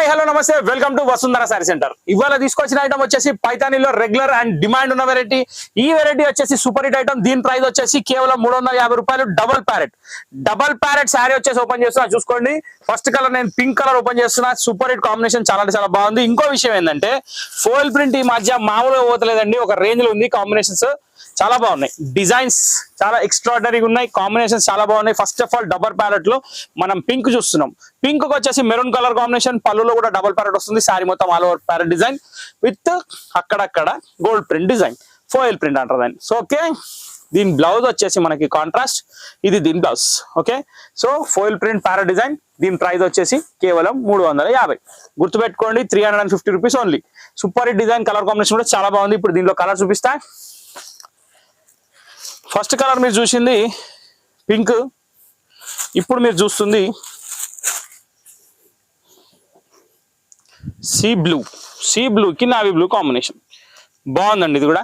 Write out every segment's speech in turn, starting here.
Hi hello నమస్తే welcome to Vasundhara sorry centre. ఇవాళ తీసుకొచ్చిన ఐటమ్ వచ్చేసి పైతానీలో రెగ్యులర్ అండ్ డిమాండ్ ఉన్న వెరైటీ. ఈ వెరైటీ వచ్చేసి సూపర్ హిట్ ఐటమ్. దీని ప్రైస్ వచ్చేసి కేవలం 350 రూపాయలు. డబల్ ప్యారెట్ శారీ వచ్చేసి ఓపెన్ చేస్తున్నా, చూసుకోండి. ఫస్ట్ కలర్ నేను పింక్ కలర్ ఓపెన్ చేస్తున్నా. సూపర్ హిట్ కాంబినేషన్, చాలా అంటే చాలా బాగుంది. ఇంకో విషయం ఏంటంటే ఫోయిల్ ప్రింట్ ఈ మధ్య మామూలుగా పోతలేదండి, ఒక రేంజ్ లో ఉంది. కాంబినేషన్స్ చాలా బాగున్నాయి, డిజైన్స్ చాలా ఎక్స్ట్రాడినరీగా ఉన్నాయి, కాంబినేషన్స్ చాలా బాగున్నాయి. First of all double parrot లో మనం పింక్ చూస్తున్నాం. పింక్ వచ్చేసి మెరూన్ కలర్ కాంబినేషన్, పళ్ళులో కూడా డబల్ ప్యారెట్ వస్తుంది. శారీ మొత్తం all over parrot design with అక్కడక్కడ gold print design, foil print అంటారు దాన్ని. సో ఓకే, దీని బ్లౌజ్ వచ్చేసి మనకి కాంట్రాస్ట్, ఇది దీని blouse. Okay, so foil print parrot design. దీని ప్రైస్ వచ్చేసి కేవలం 350. గుర్తుపెట్టుకోండి, 350 rupees only. Super hit design, colour combination కూడా చాలా బాగుంది. ఇప్పుడు దీనిలో కలర్ చూపిస్తా. ఫస్ట్ కలర్ మీరు చూసింది పింక్, ఇప్పుడు మీరు చూస్తుంది సీ బ్లూకి నావీ బ్లూ కాంబినేషన్. బాగుందండి ఇది కూడా.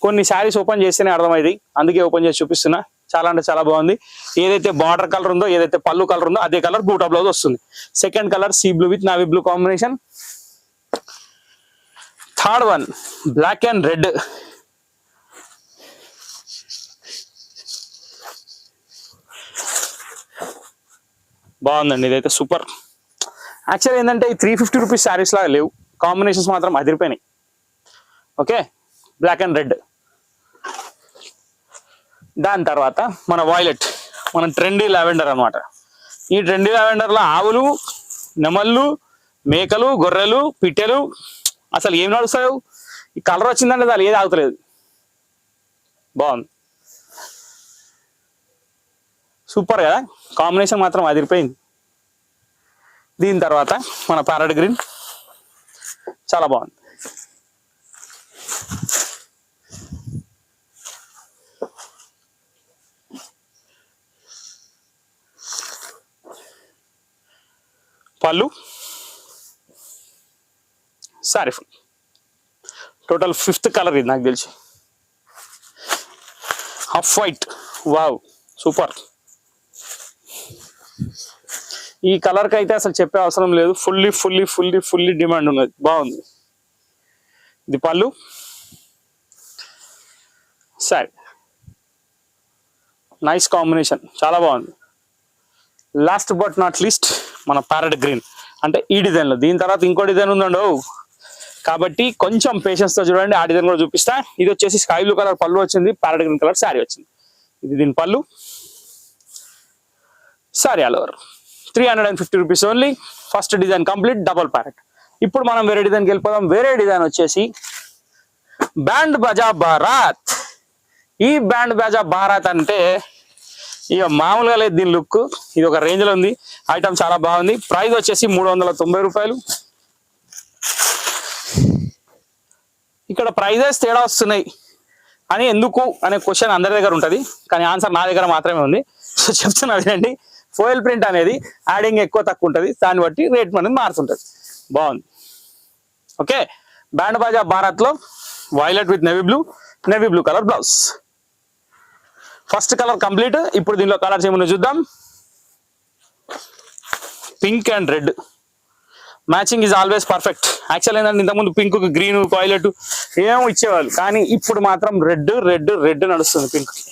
కొన్ని శారీస్ ఓపెన్ చేస్తేనే అర్థమైంది, అందుకే ఓపెన్ చేసి చూపిస్తున్నా. చాలా అంటే చాలా బాగుంది. ఏదైతే బార్డర్ కలర్ ఉందో, ఏదైతే పళ్ళు కలర్ ఉందో అదే కలర్ బూటా బ్లౌజ్ వస్తుంది. Second colour sea blue with navy blue combination. Third one black and red. బాగుందండి ఇదైతే సూపర్. యాక్చువల్ ఏంటంటే ఈ 350 రూపీస్ శారీస్ లాగా లేవు, కాంబినేషన్స్ మాత్రం అదిరిపోయినాయి. Okay, black and red. దాని తర్వాత మన వాయిలెట్, మన ట్రెండీ లావెండర్ అనమాట. ఈ ట్రెండీ లావెండర్లో ఆవులు, నెమళ్ళు, మేకలు, గొర్రెలు, పిట్టెలు, అసలు ఏం నడుస్తావు. ఈ కలర్ వచ్చిందంటే దాని ఏది ఆగుతలేదు. బాగుంది, సూపర్ కదా, కాంబినేషన్ మాత్రం అదిరిపోయింది. దీని తర్వాత మన ప్యారెట్ గ్రీన్, చాలా బాగుంది. పళ్ళు, sorry full. Total 5th colour ఇది నాకు తెలిసి. Off white, wow super. ఈ కలర్ కి అయితే అసలు చెప్పే అవసరం లేదు, ఫుల్లీ డిమాండ్ ఉన్నది. బాగుంది. ఇది పళ్ళు, సారీ, నైస్ కాంబినేషన్, చాలా బాగుంది. లాస్ట్ బట్ నాట్ లీస్ట్ మన ప్యారెట్ గ్రీన్, అంటే ఈ డిజైన్ లో. దీని తర్వాత ఇంకో డిజైన్ ఉందండి, కాబట్టి కొంచెం పేషెన్స్ తో చూడండి. ఆ డిజైన్ కూడా చూపిస్తా. ఇది వచ్చేసి స్కై బ్లూ కలర్ పళ్ళు వచ్చింది, ప్యారెట్ గ్రీన్ కలర్ శారీ వచ్చింది. ఇది దీని పళ్ళు, sorry all over. 350 rupees only. First design complete, double parrot. ఇప్పుడు మనం వేరే డిజైన్కి వెళ్ళిపోదాం. వేరే డిజైన్ వచ్చేసి బ్యాండ్ బాజా బారాత్. ఈ బ్యాండ్ బాజా బారాత్ అంటే ఇక మామూలుగా లేదు దీని లుక్. ఇది ఒక రేంజ్ లో ఉంది, ఐటమ్ చాలా బాగుంది. ప్రైస్ వచ్చేసి 390 రూపాయలు. ఇక్కడ ప్రైజెస్ తేడా వస్తున్నాయి అని ఎందుకు అనే క్వశ్చన్ అందరి దగ్గర ఉంటుంది, కానీ ఆన్సర్ నా దగ్గర మాత్రమే ఉంది. సో చెప్తున్నా వినండి. ఫోయిల్ ప్రింట్ అనేది యాడింగ్ ఎక్కువ తక్కువ ఉంటుంది, దాన్ని బట్టి రేట్ అనేది మారుతుంటుంది. బాగుంది. ఓకే, బ్యాండ్ బాజా భారత్ లో violet with navy blue colour blouse. First colour complete. ఇప్పుడు దీనిలో కలర్స్ ఏమన్నా చూద్దాం. Pink and red matching is always perfect. Actual ఏంటంటే ఇంతకుముందు పింక్, గ్రీన్, వైలెట్ ఏమో ఇచ్చేవాళ్ళు, కానీ ఇప్పుడు మాత్రం రెడ్ నడుస్తుంది పింక్ కి.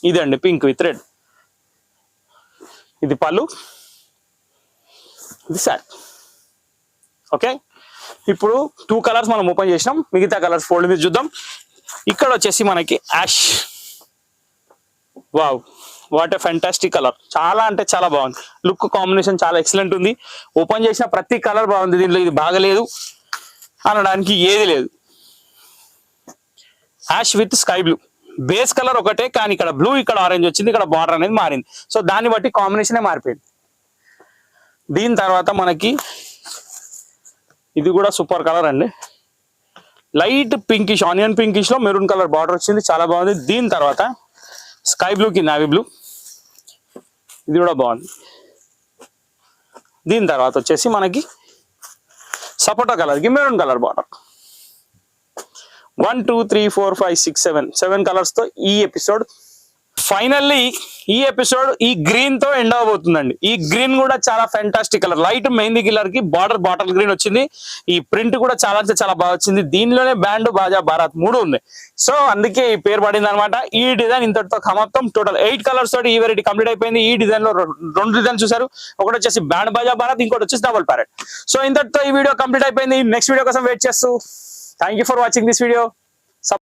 ఇదండి పింక్ విత్ రెడ్. ఇది పళ్ళు, ఇది సారీ. ఓకే, ఇప్పుడు 2 కలర్స్ మనం ఓపెన్ చేసినాం. మిగతా కలర్స్ ఫోల్డ్ మీద చూద్దాం. ఇక్కడ వచ్చేసి మనకి ash. Wow, what a fantastic colour. చాలా అంటే చాలా బాగుంది. లుక్ కాంబినేషన్ చాలా ఎక్సలెంట్ ఉంది. ఓపెన్ చేసిన ప్రతి కలర్ బాగుంది. దీంట్లో ఇది బాగలేదు అనడానికి ఏది లేదు. Ash with sky blue. Base colour ఒకటే, కానీ ఇక్కడ బ్లూ, ఇక్కడ ఆరెంజ్ వచ్చింది, ఇక్కడ బార్డర్ అనేది మారింది. సో దాన్ని బట్టి కాంబినేషనే మారిపోయింది. దీని తర్వాత మనకి ఇది కూడా సూపర్ కలర్ అండి. లైట్ పింకిష్, ఆనియన్ పింకిష్ లో మెరూన్ కలర్ బార్డర్ వచ్చింది, చాలా బాగుంది. దీని తర్వాత స్కై బ్లూకి నావీ బ్లూ, ఇది కూడా బాగుంది. దీని తర్వాత వచ్చేసి మనకి సపోటా కలర్ కి మెరూన్ కలర్ బార్డర్. 1 2 3 4 5 6 7 కలర్స్ తో ఈ ఎపిసోడ్ ఫైనల్లీ ఈ ఎపిసోడ్ ఈ గ్రీన్ తో ఎండ్ అవబోతుందండి. ఈ గ్రీన్ కూడా చాలా fantastic colour, light mehndi colour కి బార్డర్ బాటిల్ గ్రీన్ వచ్చింది. ఈ ప్రింట్ కూడా చాలా అంటే చాలా బాగా వచ్చింది. దీనిలోనే బ్యాండ్ బాజా బారాత్ 3 ఉంది. సో అందుకే ఈ పేరు పడింది అనమాట. ఈ డిజైన్ ఇంతటితో సమాప్తం. టోటల్ 8 కలర్స్ తోటి ఈ వెరైటీ కంప్లీట్ అయిపోయింది. ఈ డిజైన్ లో 2 డిజైన్ చూసారు, ఒకటి వచ్చేసి బ్యాండ్ బాజా బారాత్, ఇంకోటి వచ్చేసి డబుల్ ప్యారెట్. సో ఇంతటితో ఈ వీడియో కంప్లీట్ అయిపోయింది. నెక్స్ట్ వీడియో కోసం వెయిట్ చేస్తూ thank you for watching this video.